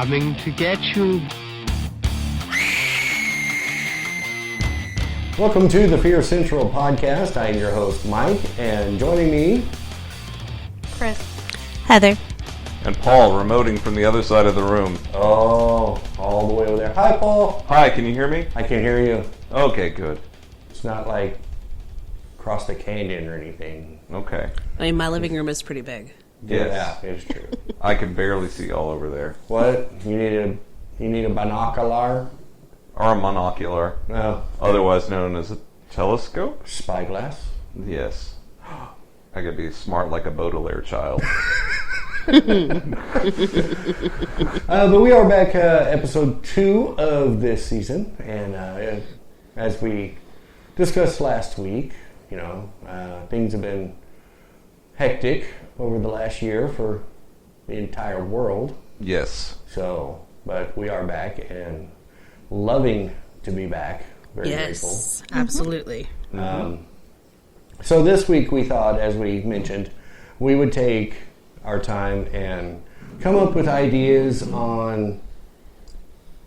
coming to get you. Welcome to the Fear Central podcast. I am your host, Mike, and joining me, Chris. Heather. And Paul, remoting from the other side of the room. oh, all the way over there. Hi, Paul. Hi, can you hear me? I can hear you. Okay, good. It's not like across the canyon or anything. Okay. I mean, my living room is pretty big. Yes. Yeah, it's true. I can barely see all over there. What? You need a binocular? Or a monocular, No. otherwise known as a telescope? Spyglass? Yes. I could be smart like a Baudelaire child. But we are back, episode 2 of this season, and as we discussed last week, things have been hectic over the last year for the entire world. Yes. So, but we are back and loving to be back. Very Yes, absolutely. grateful. So this week we thought, as we mentioned, we would take our time and come up with ideas on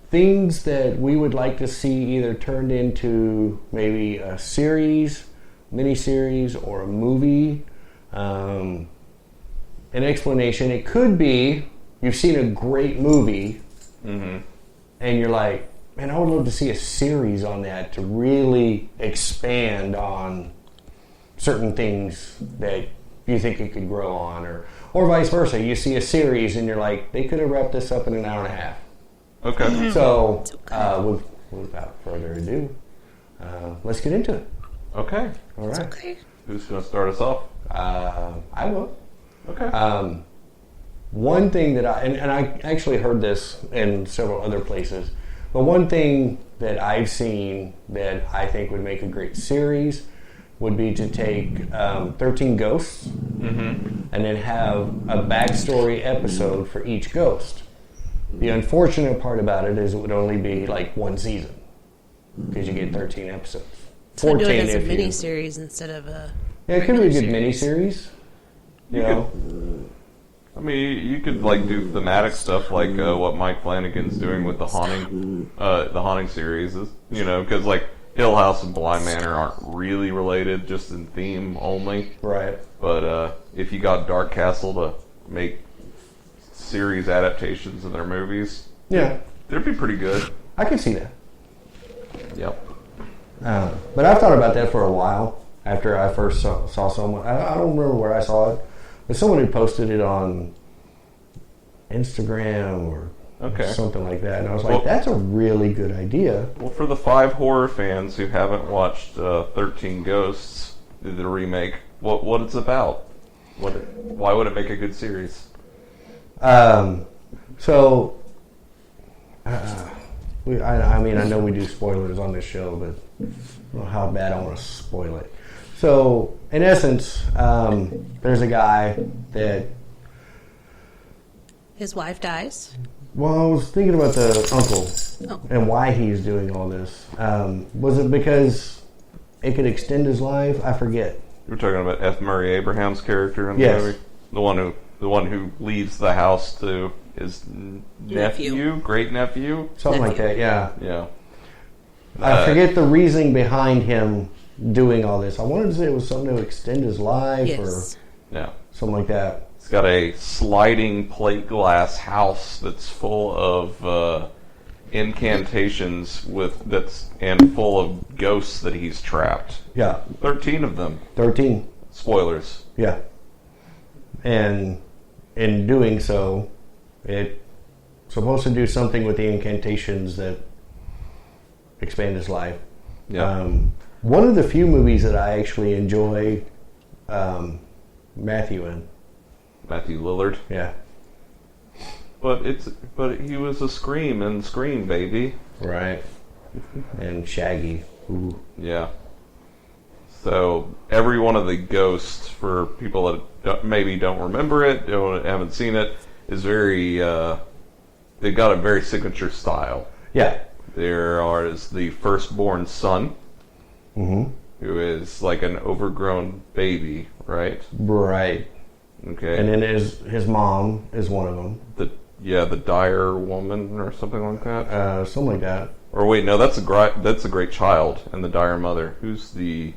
things that we would like to see either turned into maybe a series, miniseries, or a movie. An explanation. It could be you've seen a great movie and you're like, man, I would love to see a series on that to really expand on certain things that you think it could grow on, or vice versa. You see a series and you're like, they could have wrapped this up in an hour and a half. Okay. So, without further ado, let's get into it. Okay. All right. Okay. Who's going to start us off? I will. Okay. One thing that I actually heard this in several other places, but one thing that I've seen that I think would make a great series would be to take 13 ghosts and then have a backstory episode for each ghost. The unfortunate part about it is it would only be like one season because you get 13 episodes. So do it as a if you- mini-series instead of a... Yeah, it could be a good regular mini-series. You know? I mean, you could do thematic stuff like what Mike Flanagan's doing with the haunting series, because Hill House and Bly Manor aren't really related, just in theme only. Right. But if you got Dark Castle to make series adaptations of their movies, Yeah, they'd be pretty good. I can see that. Yep. But I've thought about that for a while after I first saw someone. I don't remember where I saw it, but someone had posted it on Instagram or something like that. And I was like, that's a really good idea. Well, for the 5 horror fans who haven't watched 13 Ghosts, the remake, what it's about? Why would it make a good series? I know we do spoilers on this show, but I don't know how bad I want to spoil it. So, in essence, there's a guy that... His wife dies. Well, I was thinking about the uncle and why he's doing all this. Was it because it could extend his life? I forget. You were talking about F. Murray Abraham's character in the Yes. movie? The one who leaves the house to his great nephew? Something like that, yeah. Yeah. I forget the reasoning behind him doing all this. I wanted to say it was something to extend his life Yes. Yeah. or something like that. He's got a sliding plate glass house that's full of incantations and full of ghosts that he's trapped. Yeah, 13 of them. 13. Spoilers. Yeah. And in doing so, it's supposed to do something with the incantations that expand his life. Yeah. One of the few movies that I actually enjoy Matthew in. Matthew Lillard. Yeah. But he was a Scream, baby. Right. And Shaggy. Ooh. Yeah. So every one of the ghosts, for people that maybe don't remember it, haven't seen it, is very. They've got a very signature style. Yeah. There is the firstborn son, Mm-hmm. who is like an overgrown baby, right? Right. Okay. And then his mom is one of them. The Yeah, the Dire Woman or something like that. Something like that. Or wait, no, that's a great child and the Dire Mother. Who's the?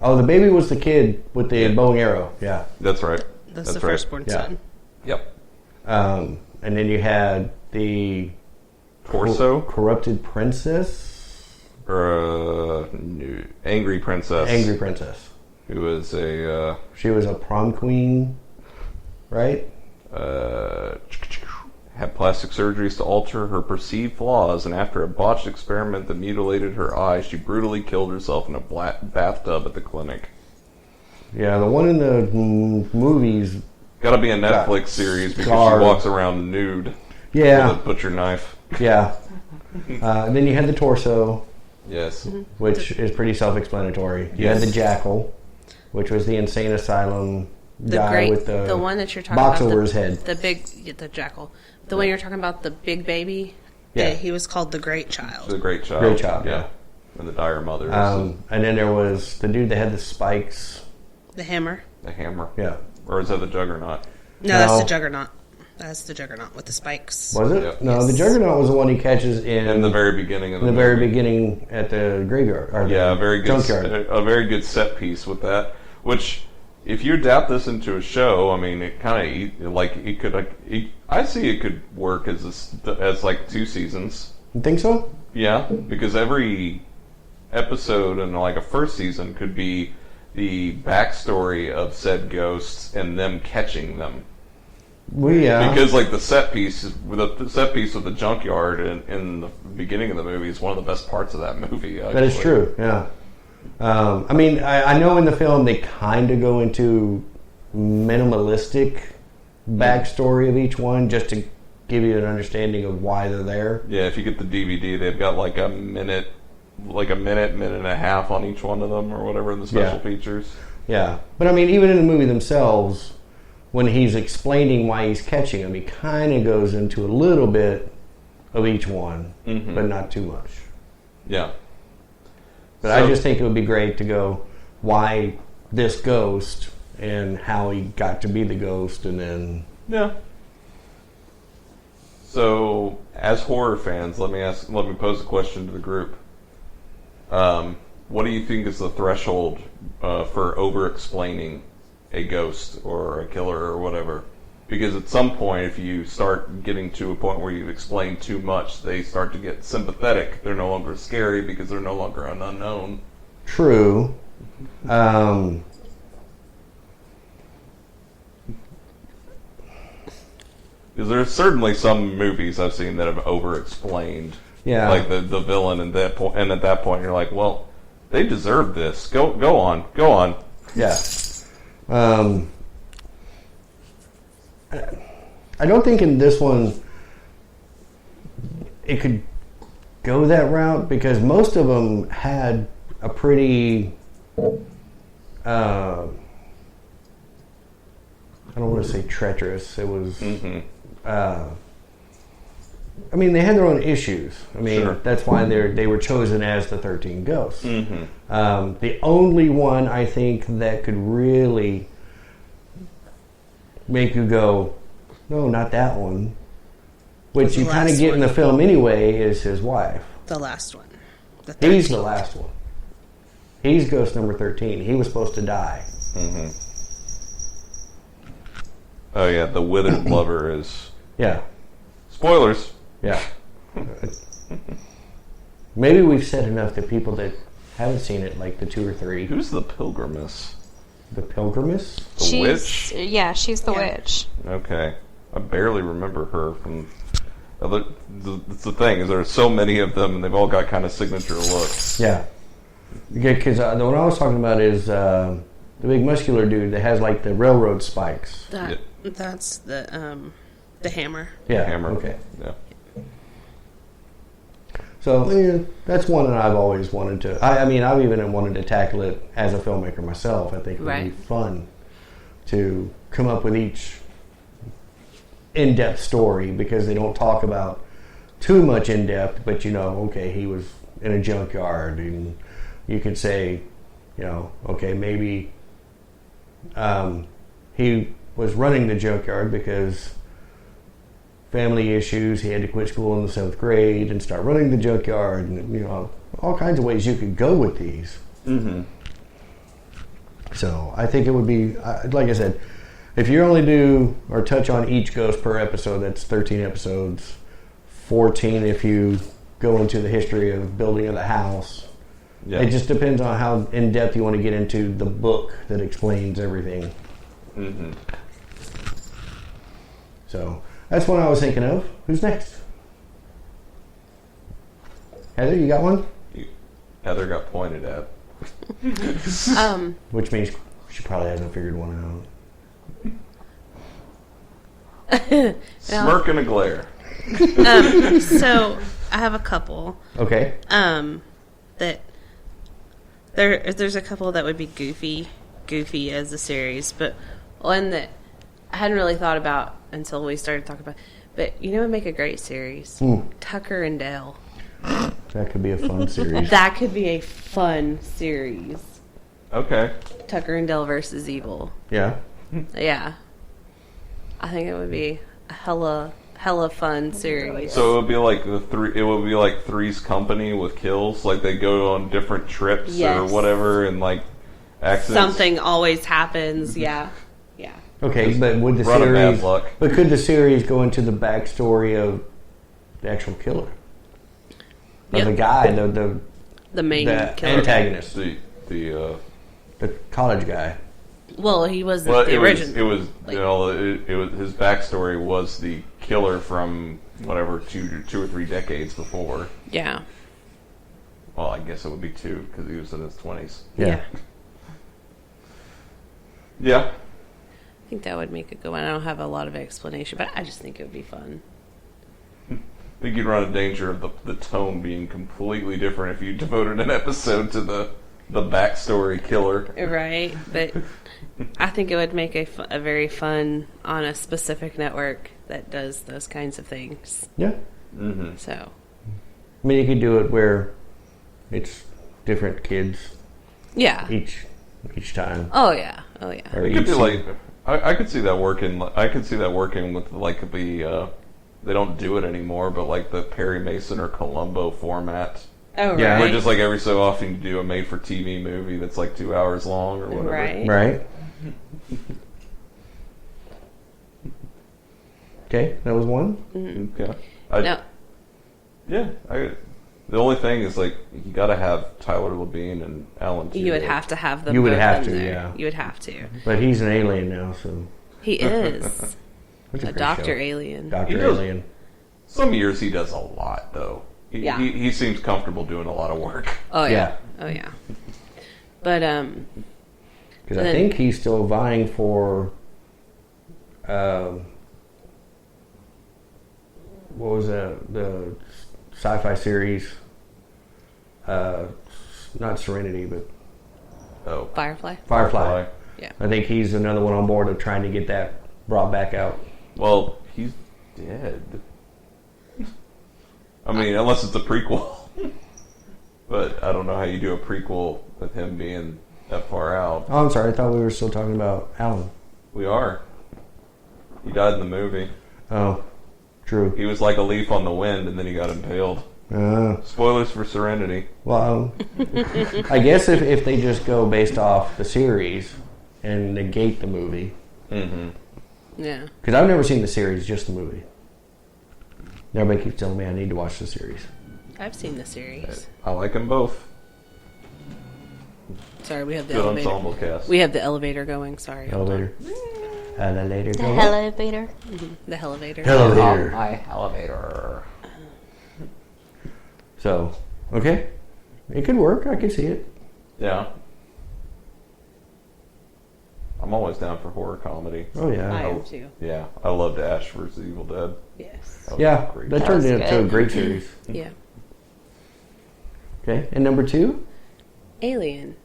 Oh, the baby was the kid with the bow and arrow. Yeah. That's right. That's the right. firstborn Yeah. son. Yep. And then you had the Torso corrupted princess. or Angry Princess. Angry princess. Who was a She was a prom queen, right? had plastic surgeries to alter her perceived flaws, and after a botched experiment that mutilated her eye, she brutally killed herself in a bathtub at the clinic. Yeah, the one in the movies. Got to be a Netflix series because scarred. she walks around nude Yeah, with a butcher knife. yeah. And then you had the torso, Yes. which is pretty self-explanatory. You had the jackal, which was the insane asylum guy with the one that you're talking box about, over his head. the jackal, the one you're talking about, the big baby. Yeah. He was called the Great She's Child. a great child. Great child, yeah. And the Dire Mother. And then there was the dude that had the spikes. The Hammer. The Hammer. Yeah. Or is that the Juggernaut? No, that's No. the Juggernaut. That's the Juggernaut with the spikes. Was it? Yep. No, the Yes. Juggernaut was the one he catches In the very beginning of the very movie. beginning at the graveyard. Or Yeah, a the very good, junkyard. a very good set piece with that. Which, if you adapt this into a show, I mean, it kind of like it could. I see it could work as like 2 seasons. You think so? Yeah, because every episode in like a first season could be the backstory of said ghosts and them catching them. Well, yeah. Because like the set piece with the junkyard in the beginning of the movie is one of the best parts of that movie. Actually. That is true, yeah. I mean, I know in the film they kind of go into minimalistic backstory of each one just to give you an understanding of why they're there. Yeah, if you get the DVD, they've got like a minute and a half on each one of them or whatever in the special features. Yeah. But I mean, even in the movie themselves, when he's explaining why he's catching them, he kind of goes into a little bit of each one, but not too much. Yeah. But I just think it would be great to go, why this ghost and how he got to be the ghost, and then... Yeah. So, as horror fans, let me pose a question to the group. What do you think is the threshold for over-explaining a ghost or a killer or whatever? Because at some point, if you start getting to a point where you've explained too much, they start to get sympathetic. They're no longer scary because they're no longer an unknown. True. Because there's certainly some movies I've seen that have over-explained, Yeah. like the villain, and at that point you're like, well, they deserve this. Go on. Yeah. I don't think in this one it could go that route because most of them had a pretty I don't want to say treacherous. It was I mean, they had their own issues. I mean, Sure. that's why they were chosen as the 13 ghosts. The only one I think that could really make you go, no, not that one, which The you kind of last get in one. the film anyway, is his wife. The last one. The He's the 13th. last one. He's ghost number 13. He was supposed to die. Oh yeah, the withered lover is... Yeah. Spoilers. Yeah. Maybe we've said enough to people that haven't seen it, like the 2 or 3. Who's the pilgrimess? The Pilgrimess? The witch? Yeah, she's the Yeah. witch. Okay. I barely remember her from... It's the thing, is there are so many of them, and they've all got kind of signature looks. Yeah. Because the one I was talking about is the big muscular dude that has like the railroad spikes. That's the Hammer. Yeah. Hammer. Okay. Yeah. So yeah, that's one that I've always wanted to. I mean, I've even wanted to tackle it as a filmmaker myself. I think it would be Right. fun to come up with each in-depth story because they don't talk about too much in-depth. But you know, okay, he was in a junkyard, and you could say, you know, okay, maybe he was running the junkyard because family issues. He had to quit school in the 7th grade and start running the junkyard, and all kinds of ways you could go with these. Mm-hmm. So I think it would be, like I said, if you only do or touch on each ghost per episode, that's 13 episodes. 14 if you go into the history of building of the house. Yeah. It just depends on how in depth you want to get into the book that explains everything. Mm-hmm. So that's what I was thinking of. Who's next? Heather, you got one? Heather got pointed at. Which means she probably hasn't figured one Smirk and a glare. So I have a couple. out. Okay. That there's a couple that would be goofy as a series, but one that I hadn't really thought about until we started talking about. But it would make a great series. Tucker and Dale. That could be a fun series. That could be a fun series. Okay. Tucker and Dale versus Evil. Yeah. Yeah. I think it would be a hella fun series. So it would be like it would be like Three's Company with kills. Like they go on different trips or Yes. whatever, and like accidents. Something always happens. Yeah. Yeah. Okay, but would the Run of bad series? luck. But could the series go into the backstory of the actual killer? Of Yep. the guy, the The main the killer. antagonist, The the college guy. Well, he wasn't well, the it original. was it was his backstory was the killer from whatever two or three decades before. Yeah. Well, I guess it would be 2 because he was in his 20s. Yeah. Yeah. I think that would make a good one. I don't have a lot of explanation, but I just think it would be fun. I think you'd run a danger of the tone being completely different if you devoted an episode to the backstory killer. Right? But I think it would make a very fun on a specific network that does those kinds of things. Yeah. Mm-hmm. So, I mean, you could do it where it's different kids yeah. each time. Oh, yeah. Oh, yeah. Or It could each be season. like I could see that working. I could see that working with like the they don't do it anymore, but like the Perry Mason or Columbo format. Oh, right. Yeah. Where just like every so often you do a made-for-TV movie that's like 2 hours long or whatever. Right. Right. Okay, that was one. Okay. No. Yeah. The only thing is like you got to have Tyler Labine and Alan. You would Tudyk. have to have them You would both have in to, there. yeah. You would have to. But he's an alien now, so He is that's a great Dr. show. Alien. He Doctor does. Alien. Some years he does a lot though. Yeah. He seems comfortable doing a lot of work. Oh, yeah. Yeah. Oh, yeah. But, Because I Then- think he's still vying for, what was that? The sci-fi series. Not Serenity, but Oh. Firefly. Firefly. Yeah. I think he's another one on board of trying to get that brought back out. Well, he's dead. I mean, unless it's a prequel. But I don't know how you do a prequel with him being that far out. Oh, I'm sorry. I thought we were still talking about Alan. We are. He died in the movie. Oh, true. He was like a leaf on the wind, and then he got impaled. Spoilers for Serenity. Well, I guess if they just go based off the series and negate the movie, Mm-hmm. Yeah. because I've never seen the series, just the movie. Everybody keeps telling me I need to watch the series. I've seen the series. I like them both. Sorry, we have the Good elevator. ensemble cast. We have the elevator going. Sorry. hold on. Elevator. Elevator. The go up. elevator. The elevator. Elevator. my elevator. So, okay. It could work. I could see it. Yeah. I'm always down for horror comedy. Oh, I yeah. am too. Yeah, I loved Ash vs. Evil Dead. Yes. That was Yeah, great. that That turned was into a good. great series. Yeah. Okay, and number 2, Alien.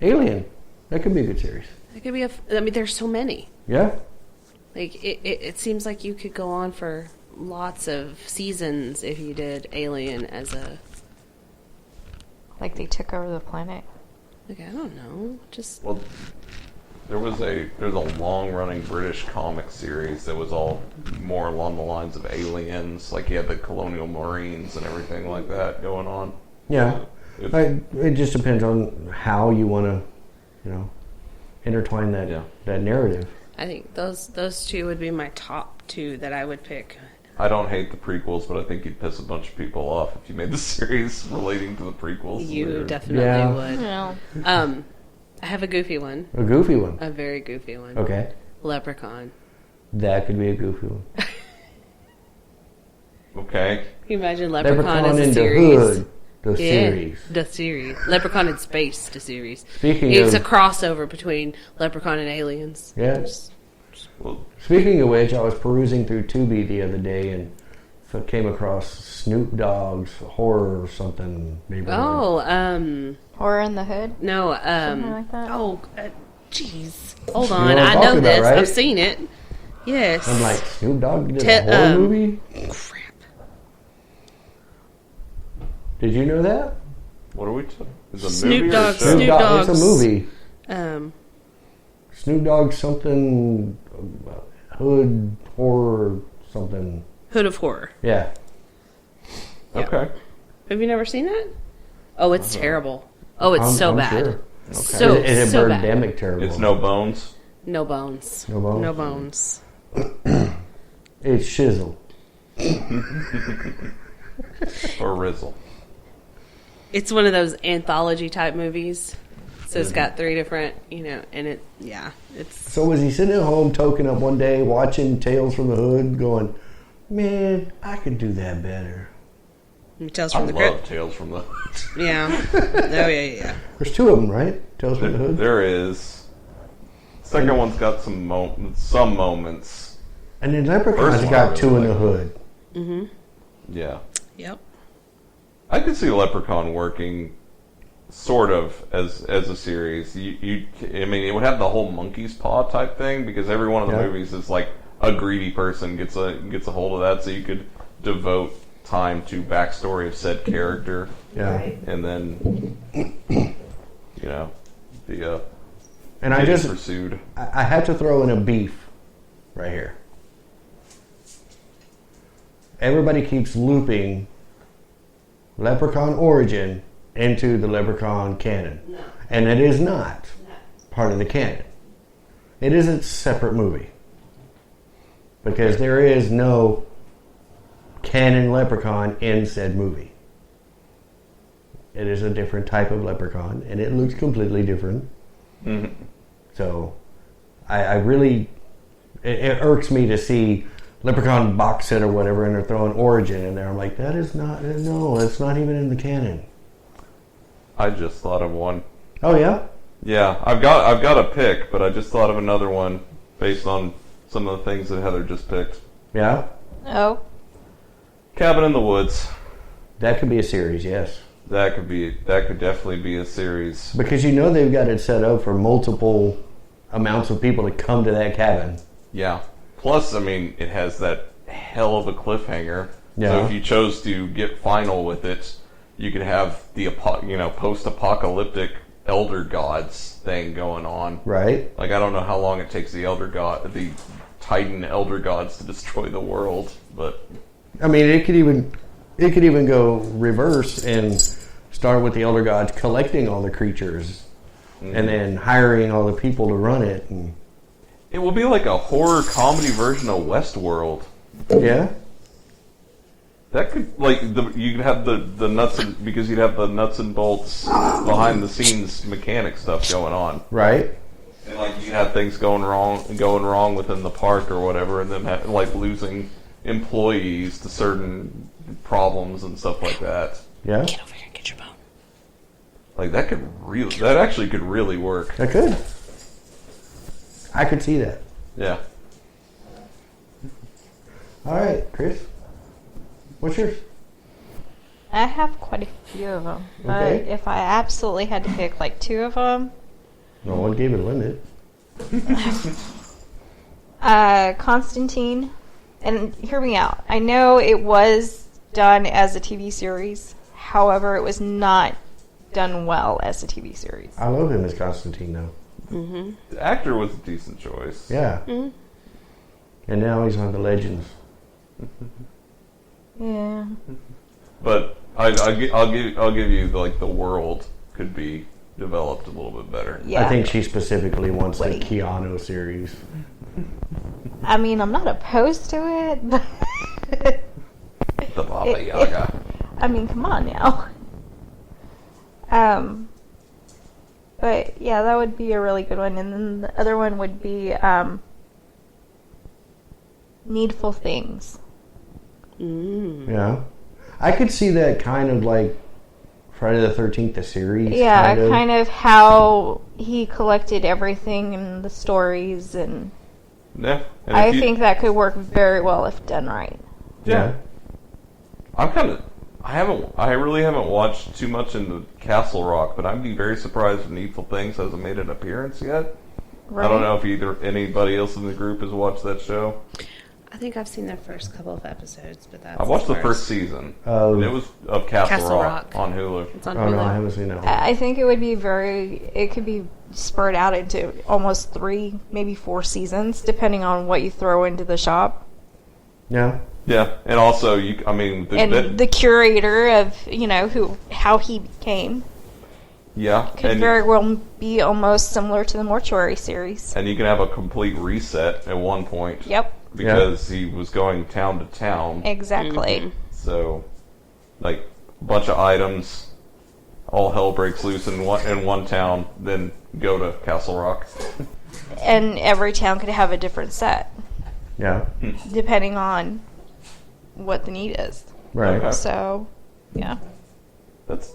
Alien. That could be a good series. It could be I mean, there's so many. Yeah. Like it seems like you could go on for lots of seasons if you did Alien as a. Like they took over the planet. Like I don't know, just Well, there's a long running British comic series that was all more along the lines of aliens, like you had the Colonial Marines and everything like that going on. Yeah. It's- It just depends on how you want to, intertwine that Yeah. that narrative. I think those two would be my top two that I would pick. I don't hate the prequels, but I think you'd piss a bunch of people off if you made the series relating to the prequels. You definitely Yeah. would. No. I have a goofy one, A goofy one. a very goofy one. Okay. Leprechaun. That could be a goofy one. Okay. Can you imagine Leprechaun, Leprechaun as a in the series? Hood, the series. The series. Leprechaun in Space, the series. Speaking It's of a crossover between Leprechaun and aliens. yes. Well, Speaking of which, I was perusing through Tubi the other day and came across Snoop Dogg's horror or something. Neighborhood. Oh, Horror in the Hood. no, Something like that? Oh, jeez. Hold know on, what I'm I know talking about, this. right? I've seen it. Yes. I'm like, Snoop Dogg did Te- a horror um, movie? Crap. Did you know that? what are we talking? Is it a Snoop movie or a Dogg- show? Snoop Dogg. It's Dogg's- a movie. Um, Snoop Dogg something hood horror something. Hood of Horror. Yeah. Okay. Have you never seen that? Oh, it's terrible. Oh, it's so I'm bad. sure. So, It's so bad. birdemic terrible. It's no bones. No bones. No bones? No bones. It's shizzle. Or Rizzle. It's one of those anthology type movies. So it's got three different, and it's So was he sitting at home toking up one day watching Tales from the Hood going, man, I could do that better. Tales I from the love Crypt. Tales from the... Yeah. Oh yeah. There's two of them, right? Tales from the Hood? There is. Second one's got some moments. And then Leprechaun's First one got I two in really the like. Hood. Yeah. Yep. I could see Leprechaun working sort of as a series. I mean, it would have the whole monkey's paw type thing because every one of the Yeah. movies is like a greedy person gets a hold of that, so you could devote time to backstory of said character, Yeah. and then the And I getting just, pursued. I had to throw in a beef right here. Everybody keeps looping Leprechaun origin into the Leprechaun canon. No. And it is not part of the canon. It is a separate movie. Because there is no canon Leprechaun in said movie. It is a different type of Leprechaun, and it looks completely different. Mhm. So, I really, it irks me to see Leprechaun box set or whatever, and they're throwing Origin in there. I'm like, that is not, no, it's not even in the canon. I just thought of one. Oh yeah, Yeah, I've got a pick, but I just thought of another one based on some of the things that Heather just picked. yeah, Oh. Cabin in the Woods. that could be a series, yes, That could definitely be a series. because they've got it set up for multiple amounts of people to come to that cabin. Yeah. Plus, I mean, it has that hell of a cliffhanger. Yeah. So if you chose to get final with it, you could have the post-apocalyptic elder gods thing going on. Right? Like, I don't know how long it takes the Titan elder gods to destroy the world, but I mean, it could even go reverse and start with the Elder Gods collecting all the creatures, and then hiring all the people to run it. And it will be like a horror comedy version of Westworld. yeah, That could you could have the nuts because you'd have the nuts and bolts behind the scenes mechanic stuff going on, right. and like you have things going wrong within the park or whatever, and then losing employees to certain problems and stuff like that. Yeah, Get over here and get your bone. Like that actually could really work. that could. I could see that. Yeah. All right, Chris, what's yours? I have quite a few of them. But Okay. if I absolutely had to pick like two of them, No one gave it a limit. Constantine, and hear me out. I know it was done as a TV series. However, it was not done well as a TV series. I love him as Constantine, though. The actor was a decent choice. Yeah. And now he's on the Legends. Yeah. But I'll give you like the world could be developed a little bit better. Yeah. I think she specifically wants Wait. the Keanu series. I mean, I'm not opposed to it, but The Baba Yaga. I mean, come on now. But yeah, that would be a really good one. And then the other one would be Needful Things. Yeah. I could see that kind of like Friday the 13th, the series. Yeah, kind of how he collected everything and the stories, and Yeah. And I if you- think that could work very well if done right. Yeah. I really haven't watched too much into Castle Rock, but I'd be very surprised if Needful Things hasn't made an appearance yet. Right? I don't know if anybody else in the group has watched that show. I think I've seen the first couple of episodes, but that's I watched the as far first as- season. Oh. And it was of Castle, Castle Rock, Rock. on Hulu. It's on Oh, no, I Hulu. haven't seen that one. I think it would be it could be spurred out into almost 3, maybe 4 seasons, depending on what you throw into the shop. Yeah. Yeah, and also And the curator of, how he became yeah, could very well be almost similar to the Mortuary series. and you can have a complete reset at one point. Yep, Because he was going town to town. exactly. So, like, a bunch of items, all hell breaks loose in one town, then go to Castle Rock. And every town could have a different set, Yeah. depending on what the need is. Right. Okay. So, yeah. That's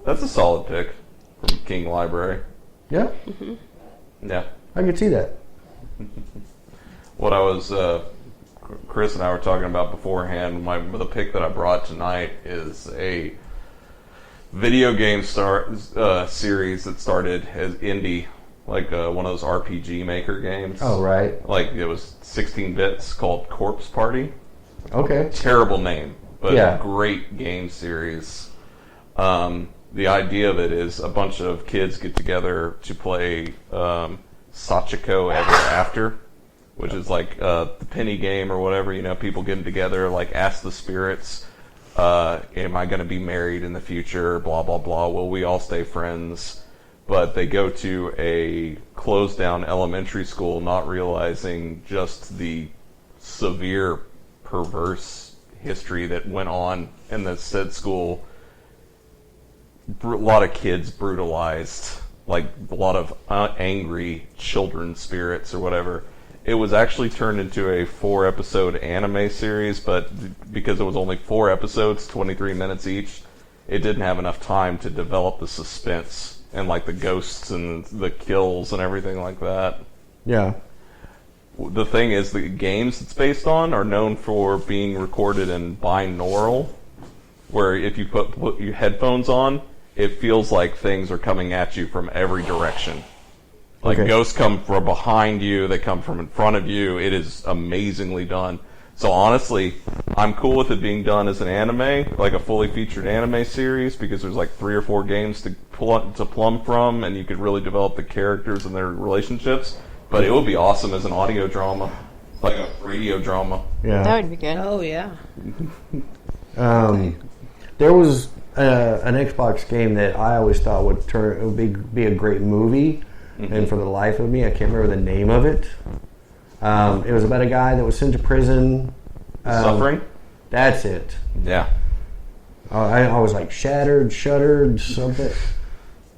a solid pick from King Library. Yeah. Yeah. I could see that. What I was, Chris and I were talking about beforehand, the pick that I brought tonight is a video game series that started as indie, like one of those RPG Maker games. Oh, right. Like it was 16 bits called Corpse Party. Okay. Terrible name, but Yeah. great game series. The idea of it is a bunch of kids get together to play Sachiko Ever After, which is like the penny game or whatever. People getting together, like ask the spirits, am I going to be married in the future? Blah, blah, blah. Will we all stay friends? But they go to a closed down elementary school, not realizing just the severe perverse history that went on in the said school. A lot of kids brutalized, like a lot of angry children spirits or whatever. It was actually turned into a 4-episode anime series, but because it was only 4 episodes, 23 minutes each, it didn't have enough time to develop the suspense and like the ghosts and the kills and everything like that. Yeah. The thing is, the games it's based on are known for being recorded in binaural, where if you put your headphones on, it feels like things are coming at you from every direction. Like Okay. ghosts come from behind you, they come from in front of you. It is amazingly done. So honestly, I'm cool with it being done as an anime, like a fully featured anime series, because there's like 3 or 4 games to plumb from, and you could really develop the characters and their relationships. But it would be awesome as an audio drama, like a radio drama. Yeah. That would be good. Oh, yeah. There was an Xbox game that I always thought would be a great movie, and for the life of me, I can't remember the name of it. It was about a guy that was sent to prison. Suffering? That's it. Yeah. I was like shuttered, something.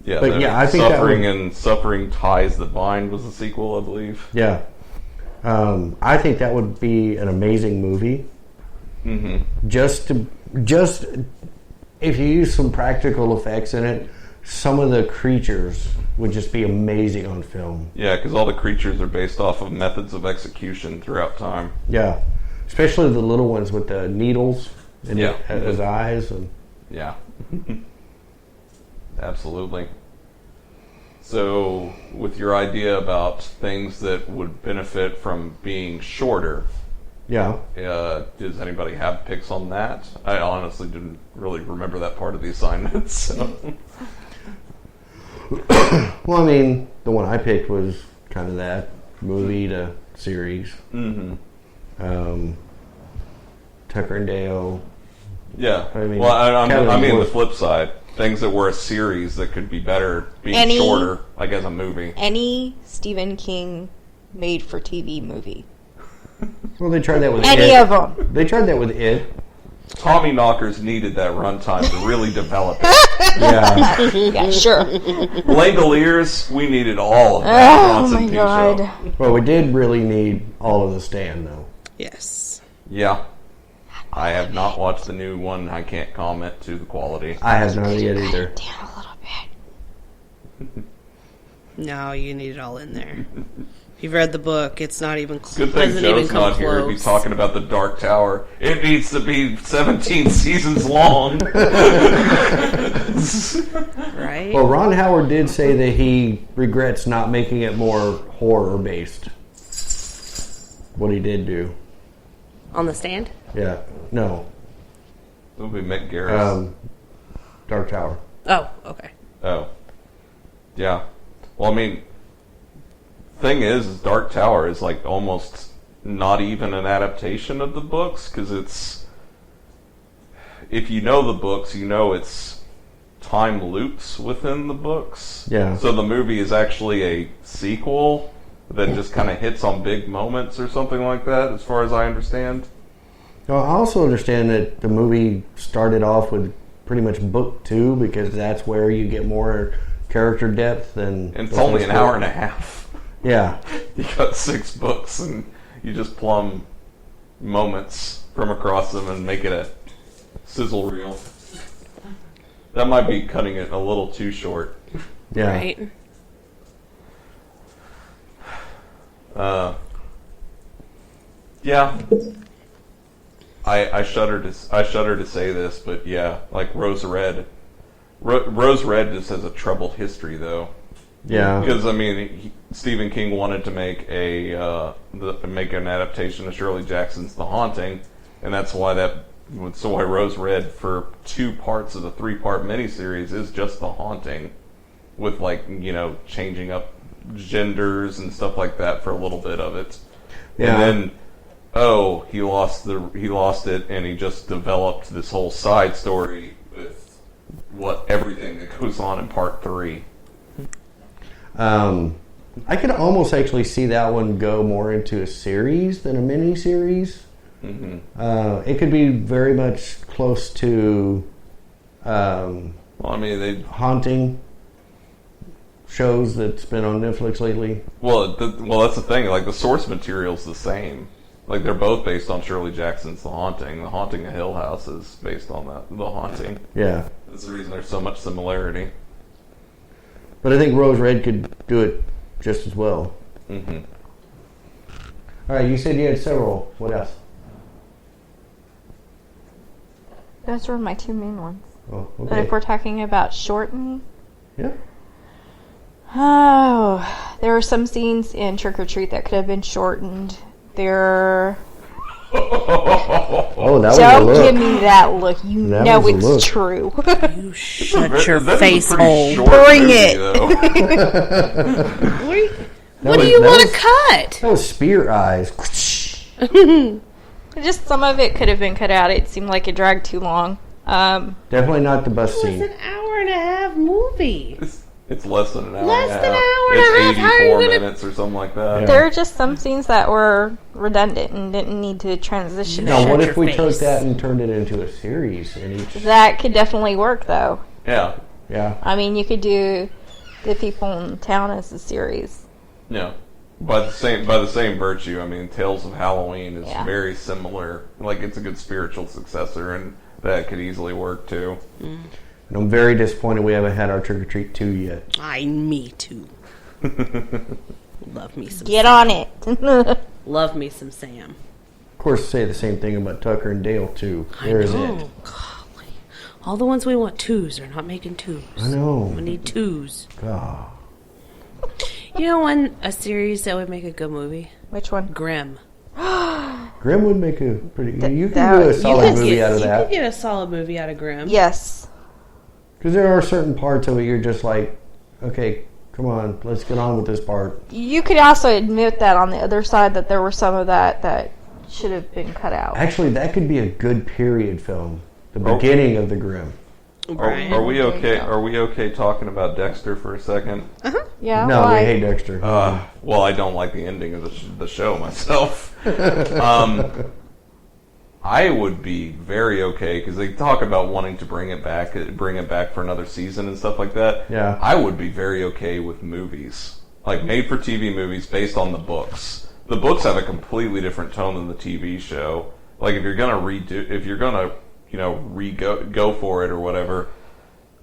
Yeah, But yeah, I think that Suffering and Suffering Ties That Bind was the sequel, I believe. Yeah. I think that would be an amazing movie. Mm-hmm. Just if you use some practical effects in it, some of the creatures would just be amazing on film. Yeah, because all the creatures are based off of methods of execution throughout time. Yeah. Especially the little ones with the needles in Yeah. his eyes. And Yeah. Absolutely. So, with your idea about things that would benefit from being shorter, yeah. does anybody have picks on that? I honestly didn't really remember that part of the assignment. So. Well, I mean, the one I picked was kind of that movie to series. Tucker and Dale. Yeah. I mean, well, I mean the was- flip side. Things that were a series that could be better being Any- shorter, like as a movie. Any Stephen King made-for-TV movie. Well, they tried that with Any It. of them. They tried that with It. Tommy Knockers needed that runtime to really develop it. Yeah. Yeah, sure. Langoliers, we needed all of that. Oh Bronson my Pinchot. god. Well, we did really need all of The Stand, though. Yes. Yeah. I have not watched the new one. I can't comment to the quality. I have not yet either. Down a little bit. No, you need it all in there. If you've read the book, it's not even close. Good thing Doesn't even Joe's come not here to be close. talking about the Dark Tower. It needs to be 17 seasons long. Right? Well, Ron Howard did say that he regrets not making it more horror-based. What he did do. On the stand? Yeah. No. It'll be Mick Garris. Dark Tower. Oh, okay. Oh. Yeah. Well, I mean, thing is Dark Tower is like almost not even an adaptation of the books, because it's, if you know the books, you know it's time loops within the books. Yeah. So the movie is actually a sequel that just kind of hits on big moments or something like that, as far as I understand. Well, I also understand that the movie started off with pretty much book 2, because that's where you get more character depth than... And it's only an hour and a half. Yeah. You got 6 books and you just plumb moments from across them and make it a sizzle reel. That might be cutting it a little too short. Yeah. Right? Yeah. I shudder to say this, but yeah, like Rose Red. Rose Red just has a troubled history, though. Yeah. Because I mean, Stephen King wanted to make make an adaptation of Shirley Jackson's The Haunting, and that's why why Rose Red, for 2 parts of the 3-part miniseries, is just The Haunting, with changing up genders and stuff like that for a little bit of it. Yeah. And then he lost it, and he just developed this whole side story with everything that goes on in part 3. I could almost actually see that one go more into a series than a mini-series. Mm-hmm. It could be very much close to Well, I mean, Haunting shows that's been on Netflix lately. well, that's the thing. Like, the source material's the same. Like, they're both based on Shirley Jackson's The Haunting. The Haunting of Hill House is based on The Haunting. Yeah. That's the reason there's so much similarity. But I think Rose Red could do it just as well. Mm-hmm. All right, you said you had several. What else? Those were my 2 main ones. Oh, But okay. if we're talking about shortening, Yeah. oh, there were some scenes in Trick or Treat that could have been shortened. There. Oh, that was a Don't look. give me that look. You That know was a it's look. true. You shut your That is a face pretty hole. short Bring movie, it. though. What do was- you that want was- to cut? That was Spear Eyes. Just some of it could have been cut out. It seemed like it dragged too long. Definitely not the bus It was scene. an hour and a half movie. It's less than an hour. Less and a than half. an hour and a half. It's How are you 84 gonna- minutes or something like that. Yeah. There are just some scenes that were redundant and didn't need to transition. Now, Shut what your if we took face. that and turned it into a series in each? That could definitely work, though. Yeah. Yeah. I mean, you could do The People in Town as a series. Yeah. By the same virtue, I mean, Tales of Halloween is Yeah. very similar. Like, it's a good spiritual successor, and that could easily work too. And I'm very disappointed we haven't had our Trick or Treat 2 yet. Me too. Love me some. Get on it. Love me some Sam. Of course, say the same thing about Tucker and Dale too. There's it. Golly. All the ones we want 2s are not making 2s. I know. We need 2s. Ah. You know a series that would make a good movie? Which one? Grimm. Grim would make a pretty. You can that- do a you solid could movie out of You that. could get a solid movie out of Grimm. Yes. Because there are certain parts of it you're just like, okay, come on, let's get on with this part. You could also admit that on the other side that there were some of that should have been cut out. Actually, that could be a good period film. The beginning of the Grimm. Right. Are we okay? There you go. Are we okay talking about Dexter for a second? Yeah. No, why? we hate Dexter. Well, I don't like the ending of the show myself. I would be very okay because they talk about wanting to bring it back for another season and stuff like that. Yeah. I would be very okay with movies, like made-for-TV movies based on the books. The books have a completely different tone than the TV show. Like if you're gonna go for it or whatever.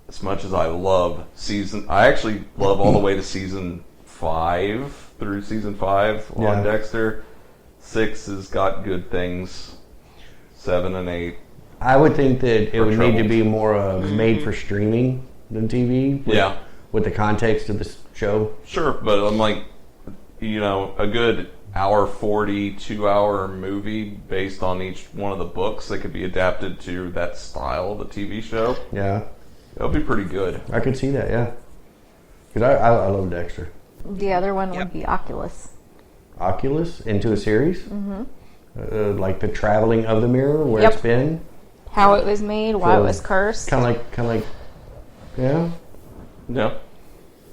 As much as I actually love all the way to season 5 through season 5 on Yeah. Dexter. 6 has got good things. 7 and 8. I would think that it would need to troubles. be more made for streaming than TV. Yeah. With the context of the show. Sure, but I'm like, a good hour 40, 2-hour movie based on each one of the books that could be adapted to that style of the TV show. Yeah. That would be pretty good. I could see that, yeah. Because I love Dexter. The other one would be Oculus. Oculus into a series? Mm-hmm. Like the traveling of the mirror, where Yep. it's been. How it was made, why So, it was cursed. Kind of like, yeah. Yeah.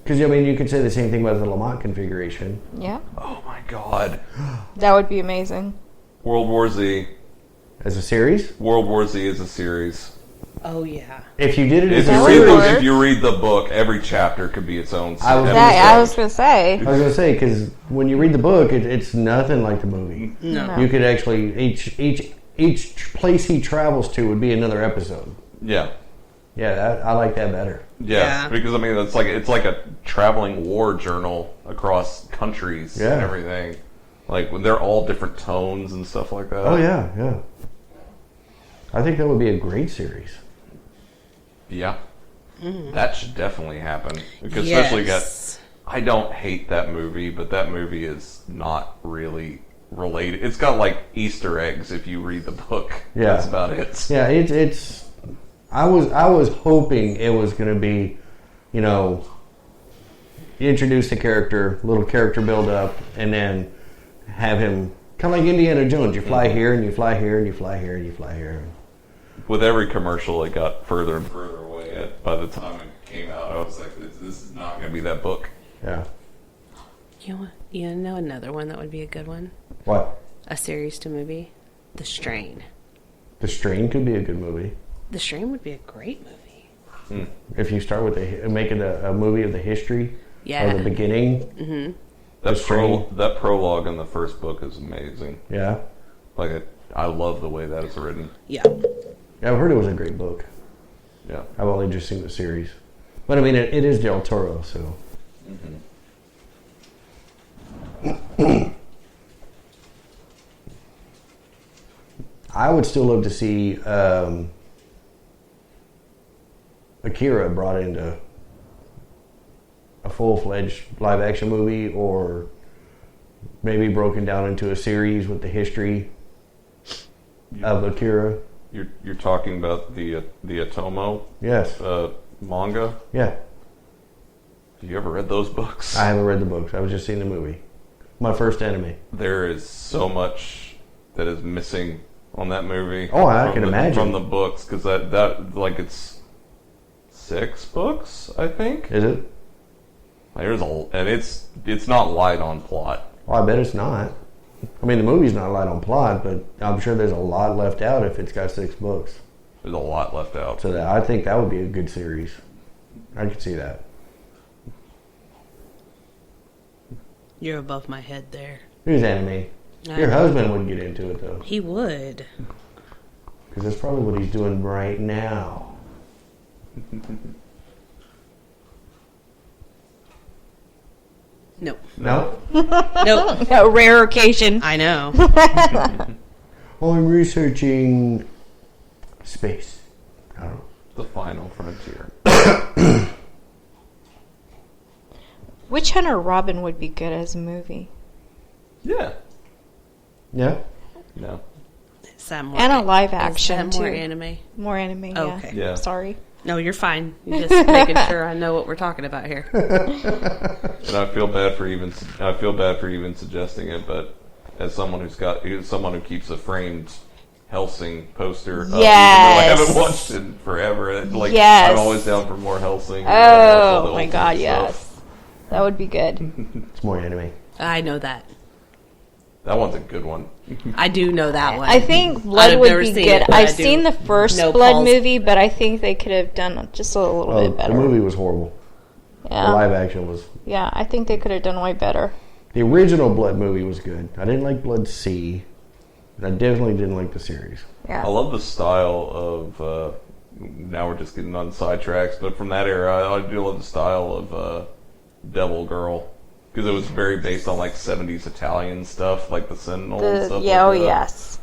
Because, you could say the same thing about the Lamont configuration. Yeah. Oh my god. That would be amazing. World War Z. As a series? World War Z is a series. Oh yeah. If you did it If as a That you, would read series... work. if you read the book, every chapter could be its own. I was- episode. I was going to say. I was going to say, because when you read the book, it's nothing like the movie. No. No. You could actually... Each place he travels to would be another episode. Yeah. Yeah, I like that better. Yeah, Yeah. because it's like a traveling war journal across countries Yeah. and everything. Like they're all different tones and stuff like that. Oh, yeah, yeah. I think that would be a great series. Yeah. That should definitely happen. Because especially Yes. I don't hate that movie, but that movie is not really related. It's got like Easter eggs if you read the book. Yeah. That's about it. Yeah, it's. I was hoping it was going to be, you introduce the character, little character build up, and then have him kind of like Indiana Jones. You fly here and you fly here and you fly here and you fly here. With every commercial, it got further and further away. By the time it came out, I was like, "This is not going to be that book." Yeah. You know another one that would be a good one? What? A series to movie? The Strain. The Strain could be a good movie The Strain would be a great movie. if you start with making a movie of the history Yeah. or the beginning. The Strain. That prologue in the first book is amazing. Yeah. Like I love the way that it's written. Yeah. Yeah, I've heard it was a great book. Yeah. I've only just seen the series, but I mean it is Del Toro, so. I would still love to see Akira brought into a full-fledged live-action movie, or maybe broken down into a series with the history of Akira. You're talking about the Otomo Yes. manga. Yeah. Have you ever read those books? I haven't read the books. I was just seeing the movie. My first anime. There is so much that is missing on that movie. Oh, I from can the- imagine. from the books, because that like it's 6 books, I think. Is it? And it's not light on plot. Well, I bet it's not. I mean, the movie's not light on plot, but I'm sure there's a lot left out if it's got 6 books. There's a lot left out. So I think that would be a good series. I could see that. You're above my head there. Here's anime. Your husband would get into it, though. He would. Because that's probably what he's doing right now. Nope. No? Nope. A rare occasion. I know. I'm researching space. I don't know. The final frontier. Witch Hunter Robin would be good as a movie. Yeah. Yeah? No. Is that more And a live is action, that more too. anime? More anime, yeah. Okay. Yeah. Sorry. No, you're fine. You're just making sure I know what we're talking about here. And I feel bad for even suggesting it, but as someone who keeps a framed Helsing poster, up, even though I haven't watched it in forever. Yes. I'm always down for more Helsing. Oh my god, yes. That would be good. It's more anime. I know that. That one's a good one. I do know that one. I think Blood would be good. It, I've seen the first know Blood Paul's- movie, but I think they could have done just a little Well, bit better. the movie was horrible. The Yeah. live action was. Yeah, I think they could have done way better. The original Blood movie was good. I didn't like Blood C. I definitely didn't like the series. Yeah. I love the style of. Now we're just getting on sidetracks, but from that era, I do love the style of Devil Girl because it was very based on like 70s Italian stuff, like the Sentinel and stuff. Yeah, like oh that. yes.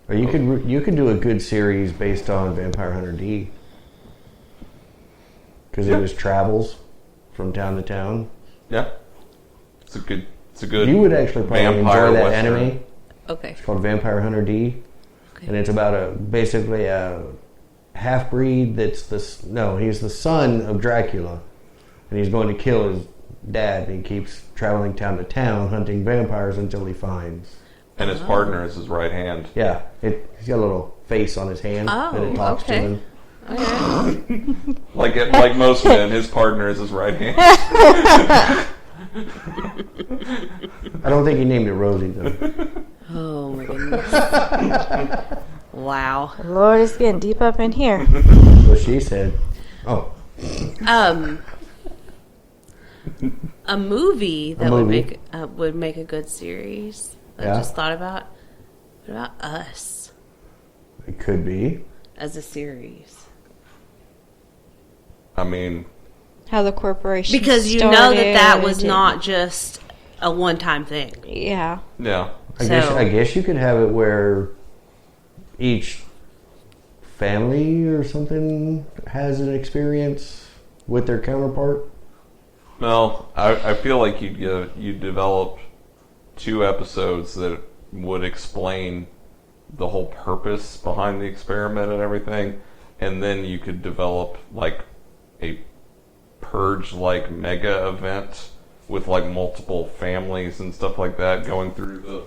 Or you could do a good series based on Vampire Hunter D. Because it was travels from town to town. Yeah, it's a good. You would actually probably vampire enjoy that western. anime. Okay. It's called Vampire Hunter D. Okay. And it's about basically a half-breed that's he's the son of Dracula. And he's going to kill his dad, and he keeps traveling town to town hunting vampires until he finds. And his partner is his right hand. Yeah, he's got a little face on his hand that it talks to okay. him. Okay. Like most men, his partner is his right hand. I don't think he named it Rosie, though. Oh my goodness. Wow. Lord, it's getting deep up in here. What she said. Oh, A movie that movie. would make a good series. I Yeah. just thought about. What about Us it could be. as a series? I mean, How the corporation Because you know that started was and- not just a one-time thing. Yeah. yeah. I So- guess you could have it where each family or something has an experience with their counterpart. Well, I feel like you'd develop 2 episodes that would explain the whole purpose behind the experiment and everything, and then you could develop like a purge-like mega event with like multiple families and stuff like that going through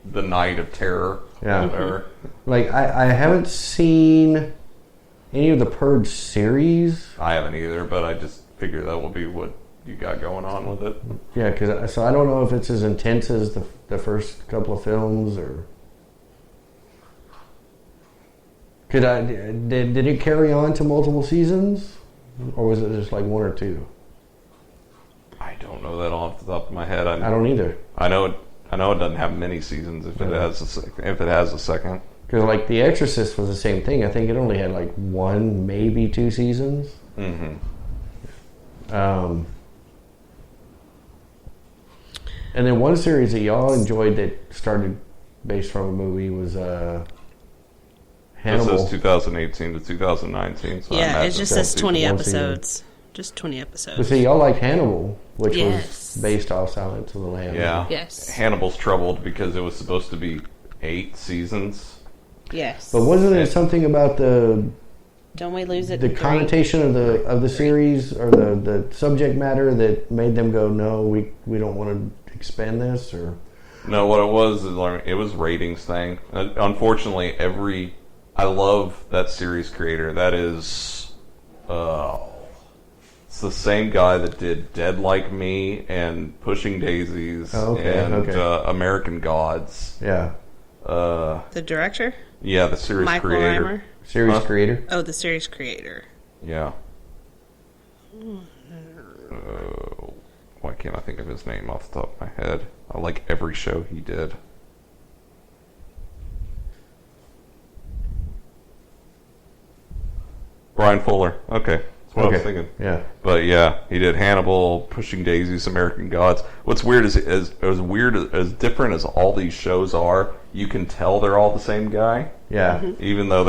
the night of terror. Yeah. Or whatever. Like I haven't seen any of the Purge series. I haven't either, but I just figure that will be what you got going on with it. Yeah, because I don't know if it's as intense as the first couple of films, or did it carry on to multiple seasons, or was it just like 1 or 2? I don't know that off the top of my head. I don't either. I know it doesn't have many seasons if it has a second. Because like The Exorcist was the same thing. I think it only had like 1, maybe 2 seasons. Mm-hmm. And then one series that y'all enjoyed that started based from a movie was Hannibal. This is 2018 to 2019. So I Yeah, it imagine just it's says 20 one season. episodes. Just 20 But episodes. see, y'all liked Hannibal, which Yes. was based off Silence of the Lambs. Yeah. Yes. Hannibal's troubled because it was supposed to be 8 seasons. Yes. But wasn't it something about the Don't we lose it? the to 3? connotation of the series or the subject matter that made them go, no, we don't want to expand this? Or No, what it was is like, it was ratings thing. Unfortunately, I love that series creator. That is, it's the same guy that did Dead Like Me and Pushing Daisies and American Gods. yeah, The director? Yeah, the series Michael creator. Reimer? series Huh? creator. Oh, the series creator. Yeah. Why can't I think of his name off the top of my head? I like every show he did. Brian Fuller. Okay, that's what I was thinking. Yeah, But yeah, he did Hannibal, Pushing Daisies, American Gods. What's weird is as different as all these shows are, you can tell they're all the same guy. yeah. Even though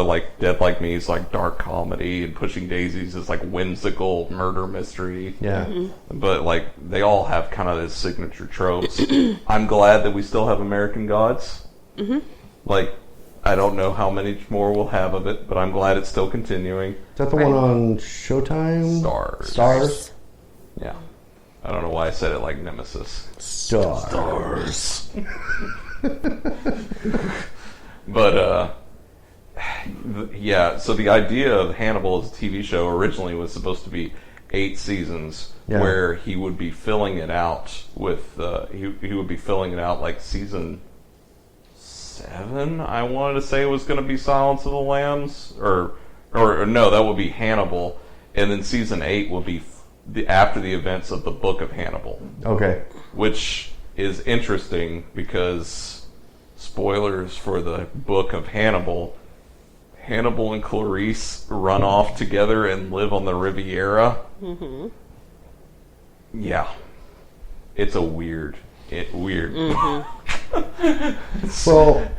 like Dead Like Me is like dark comedy and Pushing Daisies is like whimsical murder mystery. Yeah. But like they all have kind of this signature tropes. I'm glad that we still have American Gods. Like I don't know how many more we'll have of it, but I'm glad it's still continuing. Is that the one on Showtime? Stars? Yeah. I don't know why I said it like Nemesis. Stars. But, yeah, so the idea of Hannibal as a TV show originally was supposed to be 8 seasons, where he would be filling it out with, he would be filling it out like season 7, I wanted to say it was going to be Silence of the Lambs, or no, that would be Hannibal, and then season 8 will be after the events of the Book of Hannibal. Okay. Which is interesting because, spoilers for the Book of Hannibal, Hannibal and Clarice run off together and live on the Riviera. Mm-hmm. Yeah. It's a weird. Mm-hmm. Well,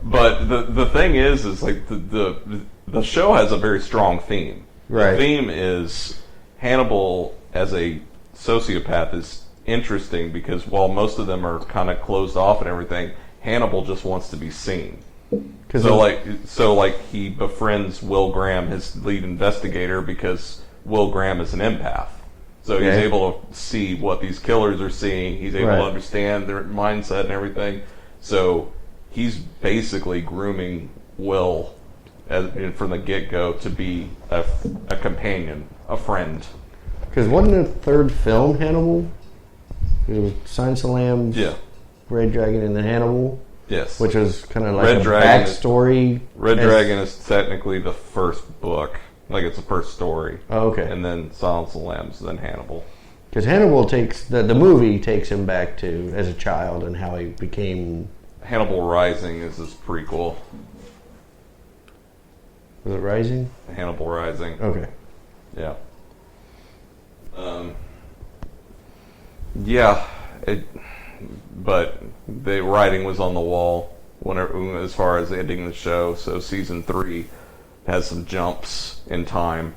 but the thing is like the show has a very strong theme. Right. The theme is Hannibal as a sociopath is interesting because while most of them are kind of closed off and everything, Hannibal just wants to be seen. So he befriends Will Graham, his lead investigator, because Will Graham is an empath. So he's able to see what these killers are seeing. He's able to understand their mindset and everything. So he's basically grooming Will from the get-go to be a companion, a friend. Because wasn't the third film Hannibal? It was Silence of the Lambs, Red Dragon, and then Hannibal. Yes. Which was kind of like a backstory. Red Dragon is technically the first book. Like, it's the first story. Oh, okay. And then Silence of the Lambs, then Hannibal. Because Hannibal takes... The movie takes him back to, as a child, and how he became... Hannibal Rising is his prequel. Was it Rising? Hannibal Rising. Okay. Yeah. Yeah. But the writing was on the wall as far as ending the show, so season 3 has some jumps in time,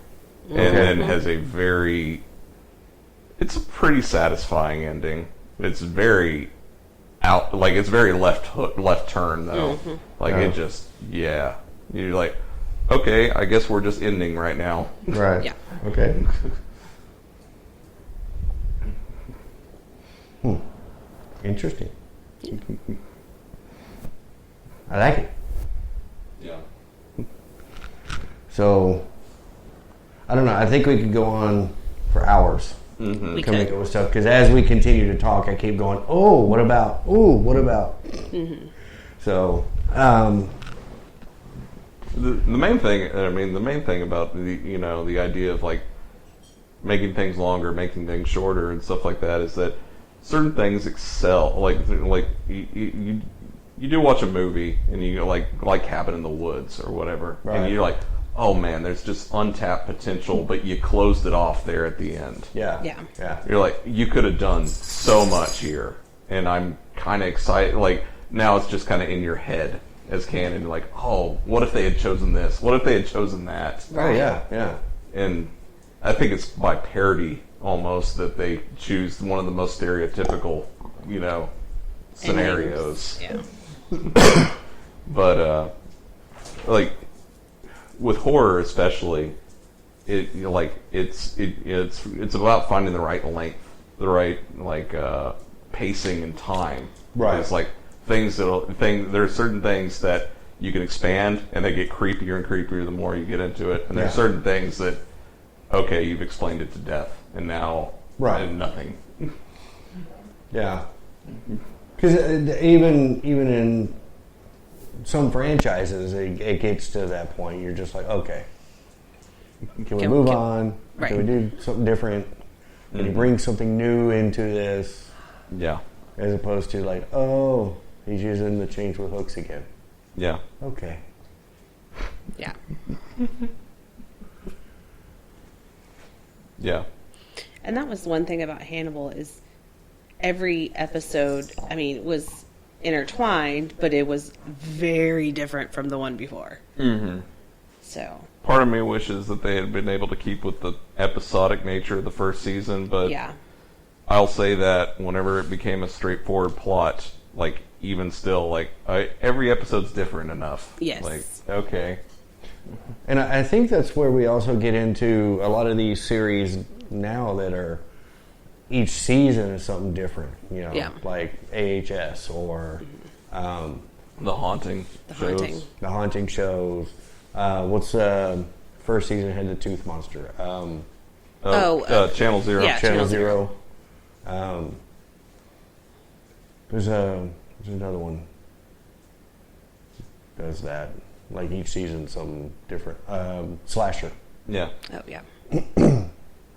and then has a it's a pretty satisfying ending. It's very it's very left turn though. It just, you're like, okay, I guess we're just ending right now. Right. Yeah. Okay. Interesting. I like it. Yeah. So, I don't know. I think we could go on for hours. We Coming could. up with stuff. Because as we continue to talk, I keep going, oh, what about? Oh, what about? So, the main thing, about the idea of like making things longer, making things shorter, and stuff like that is that certain things excel. Like you do watch a movie and you like Cabin in the Woods or whatever, and you're like, oh man, there's just untapped potential, but you closed it off there at the end. yeah. You're like, you could have done so much here, and I'm kind of excited. Like, now it's just kind of in your head as canon. You're like, oh, what if they had chosen this? What if they had chosen that? Oh, yeah. And I think it's by parody almost that they choose one of the most stereotypical, scenarios. Yeah. But like with horror especially, it's about finding the right length, the right pacing and time. Right. It's like there are certain things that you can expand and they get creepier and creepier the more you get into it, and there are certain things that, okay, you've explained it to death and now and nothing. Yeah. Because even in some franchises, it gets to that point. You're just like, okay, can we move on? Right. Can we do something different? Can you bring something new into this? Yeah. As opposed to like, oh, he's using the chains with hooks again. Yeah. Okay. Yeah. Yeah. And that was one thing about Hannibal is every episode, was intertwined, but it was very different from the one before. Mm-hmm. So part of me wishes that they had been able to keep with the episodic nature of the first season, but yeah. I'll say that whenever it became a straightforward plot, like even still, like every episode's different enough. Yes. Like okay. And I think that's where we also get into a lot of these series now that are each season is something different. You know, Yeah. like AHS or The Haunting. The shows. Haunting. the Haunting shows. What's first season had the Tooth Monster? Channel Zero. yeah. Channel Channel Zero. There's another one. Does that like each season something different? Slasher. Yeah. Oh yeah.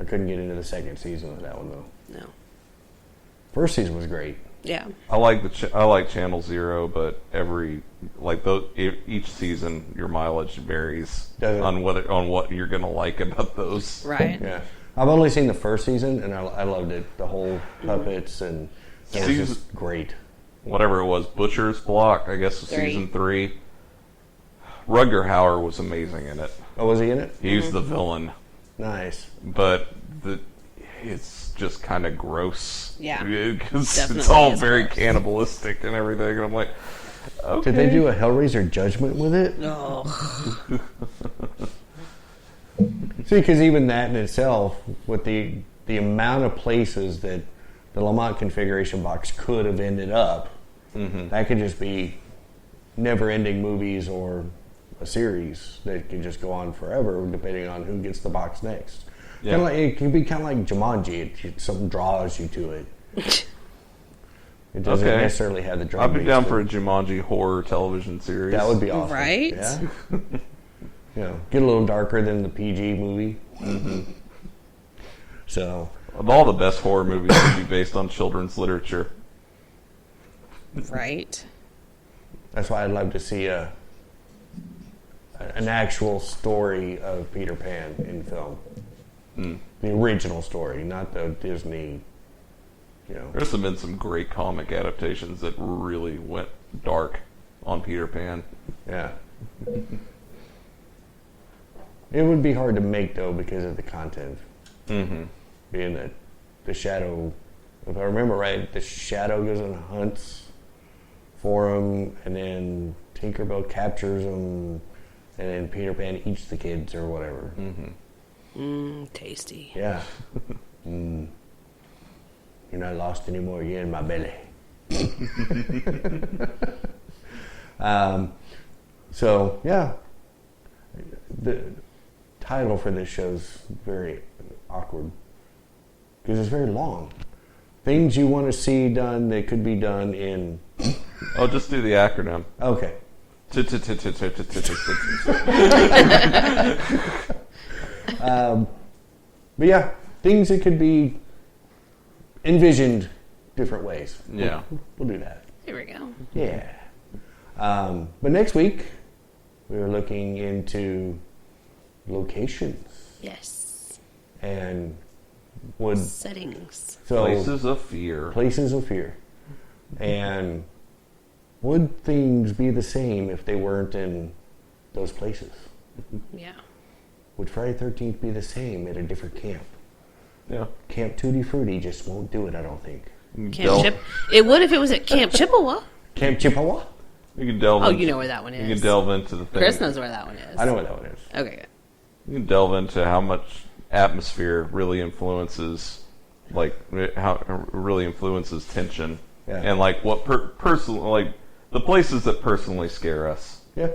I couldn't get into the second season of that one though. No. First season was great. Yeah. I like I like Channel Zero, but each season your mileage varies Does it? on what you're gonna like about those. Right. Yeah, I've only seen the first season and I loved it. The whole puppets and it was Season- just great. Whatever it was, Butcher's Block, I guess was 3. season 3. Rutger Hauer was amazing in it. Oh, was he in it? He's the villain, Nice. but it's just kind of gross. Yeah. Because it's Definitely all is very gross. cannibalistic and everything. And I'm like, okay. Did they do a Hellraiser Judgment with it? No. See, because even that in itself, with the amount of places that the Lamont configuration box could have ended up, that could just be never-ending movies or a series that can just go on forever, depending on who gets the box next. Yeah. Kinda like, it can be kind of like Jumanji. Something draws you to it. It doesn't Okay. necessarily have the drum I'd be beats, down but for a Jumanji horror television series. that would be awesome. Right? Yeah. You know, get a little darker than the PG movie. So, Of all the best horror movies would be based on children's literature. Right. that's why I'd love to see an actual story of Peter Pan in film. The original story, not the Disney, you know. There's been some great comic adaptations that really went dark on Peter Pan. Yeah. It would be hard to make, though, because of the content. Mm-hmm. Being that the Shadow, if I remember right, the Shadow goes and hunts for him, and then Tinkerbell captures him, and then Peter Pan eats the kids or whatever. Tasty. Yeah. You're not lost anymore. You're in my belly. So, yeah. The title for this show's very awkward because it's very long. Things you want to see done that could be done in... Oh, just do the acronym. Okay. But yeah, things that could be envisioned different ways. Yeah. We'll do that. Here we go. Yeah. But next week, we're looking into locations Yes. and would Settings. so Places of Fear. places of fear. And would things be the same if they weren't in those places? Yeah. Would Friday 13th be the same at a different camp? Yeah. Camp Tutti Frutti just won't do it, I don't think. Camp Chip. It would if it was at Camp Chippewa. Camp Chippewa? You can delve. Oh, into, you know where that one You is. can delve into the thing. Chris knows where that one is. I know what that one is. Okay, good. You can delve into how much atmosphere really influences, like how it really influences tension, Yeah. and like what like the places that personally scare us. Yeah.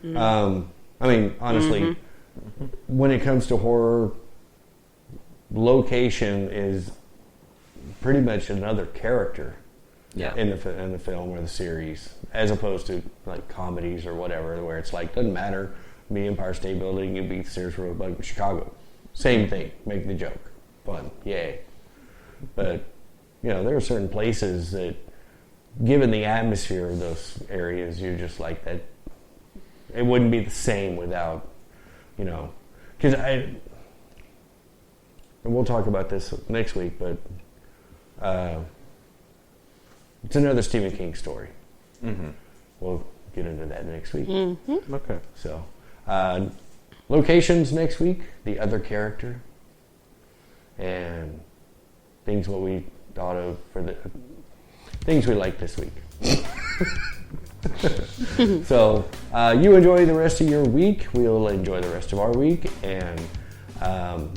I mean, honestly, when it comes to horror, location is pretty much another character Yeah. in the film or the series, as opposed to like comedies or whatever, where it's like doesn't matter. Be Empire State Building, you beat Sears Roebuck in Chicago. Same thing. Make the joke. Fun. Yay. But, you know, there are certain places that, given the atmosphere of those areas, you're just like that. It wouldn't be the same without, you know, because and we'll talk about this next week, but it's another Stephen King story. We'll get into that next week. Okay. So, locations next week, the other character, and things what we thought of for the things we like this week. So you enjoy the rest of your week. We'll enjoy the rest of our week, and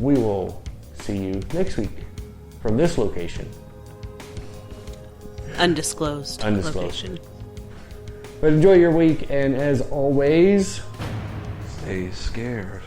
we will see you next week from this location. Undisclosed. Location. But enjoy your week, and as always, Stay scared.